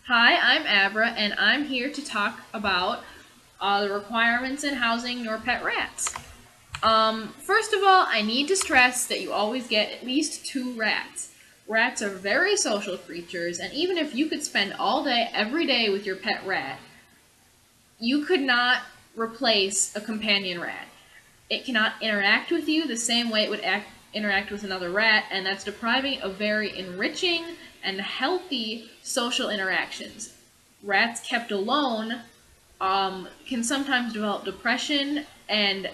Hi, I'm Abra, and I'm here to talk about the requirements in housing your pet rats. First of all, I need to stress that you always get at least two rats. Rats are very social creatures, and even if you could spend all day, every day with your pet rat, you could not replace a companion rat. It cannot interact with you the same way it would interact with another rat, and that's depriving of very enriching and healthy social interactions. Rats kept alone can sometimes develop depression and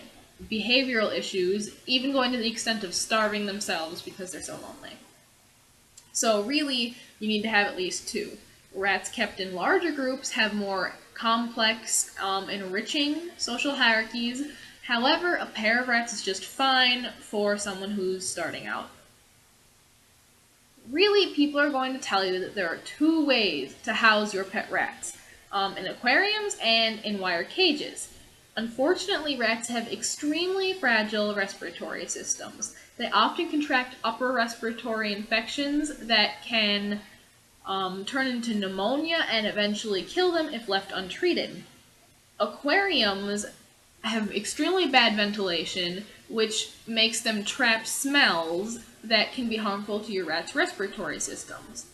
behavioral issues, even going to the extent of starving themselves because they're so lonely. So, really, you need to have at least two. Rats kept in larger groups have more complex, enriching social hierarchies. However, a pair of rats is just fine for someone who's starting out. Really, people are going to tell you that there are two ways to house your pet rats, in aquariums and in wire cages. Unfortunately, rats have extremely fragile respiratory systems. They often contract upper respiratory infections that can turn into pneumonia and eventually kill them if left untreated. Aquariums have extremely bad ventilation, which makes them trap smells that can be harmful to your rat's respiratory systems.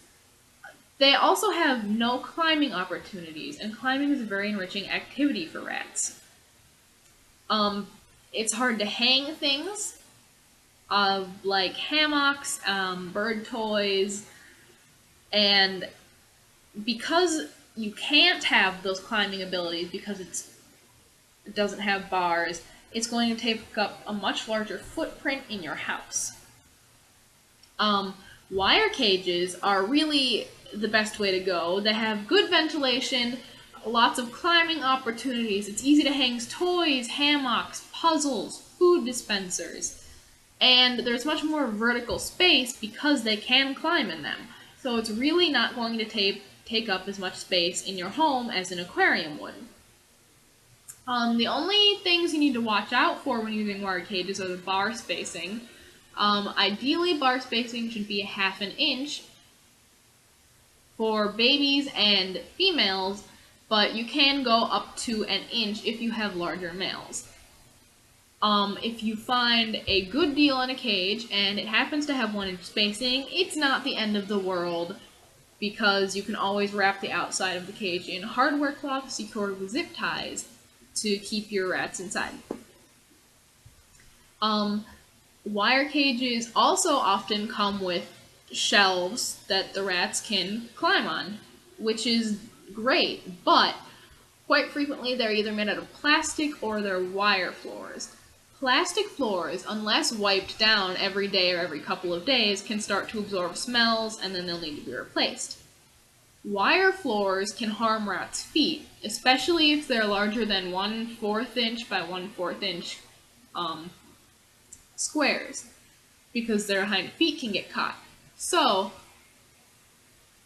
They also have no climbing opportunities, and climbing is a very enriching activity for rats. Um, it's hard to hang things, like hammocks, bird toys, and because you can't have those climbing abilities because it doesn't have bars, it's going to take up a much larger footprint in your house. Um, Wire cages are really the best way to go. They have good ventilation, lots of climbing opportunities. It's easy to hang toys, hammocks, puzzles, food dispensers, and there's much more vertical space because they can climb in them. So it's really not going to take up as much space in your home as an aquarium would. The only things you need to watch out for when using wire cages are the bar spacing. Ideally, bar spacing should be a half an inch for babies and females, but you can go up to an inch if you have larger males. If you find a good deal on a cage and it happens to have 1 inch spacing, it's not the end of the world because you can always wrap the outside of the cage in hardware cloth secured with zip ties to keep your rats inside. Wire cages also often come with shelves that the rats can climb on, which is great, but quite frequently they're either made out of plastic or they're wire floors. Plastic floors, unless wiped down every day or every couple of days, can start to absorb smells and then they'll need to be replaced. Wire floors can harm rats' feet, especially if they're larger than 1/4 inch by 1/4 inch squares, because their hind feet can get caught. So,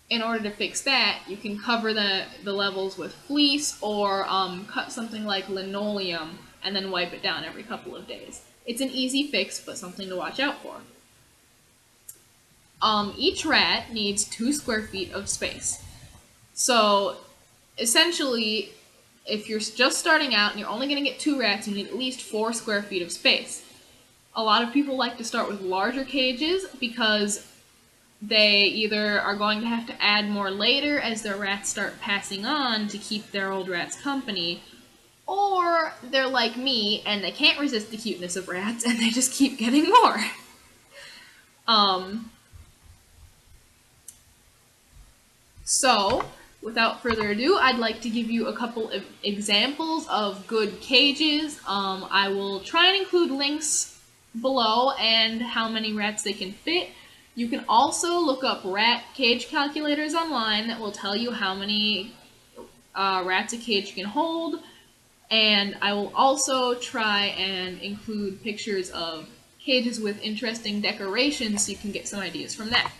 in order to fix that, you can cover the levels with fleece or cut something like linoleum and then wipe it down every couple of days. It's an easy fix, but something to watch out for. Each rat needs 2 square feet of space. So, essentially, if you're just starting out and you're only going to get 2 rats, you need at least 4 square feet of space. A lot of people like to start with larger cages because they either are going to have to add more later as their rats start passing on to keep their old rats company, or they're like me and they can't resist the cuteness of rats and they just keep getting more. So, without further ado, I'd like to give you a couple of examples of good cages. I will try and include links below and how many rats they can fit. You can also look up rat cage calculators online that will tell you how many rats a cage can hold. And I will also try and include pictures of cages with interesting decorations so you can get some ideas from that.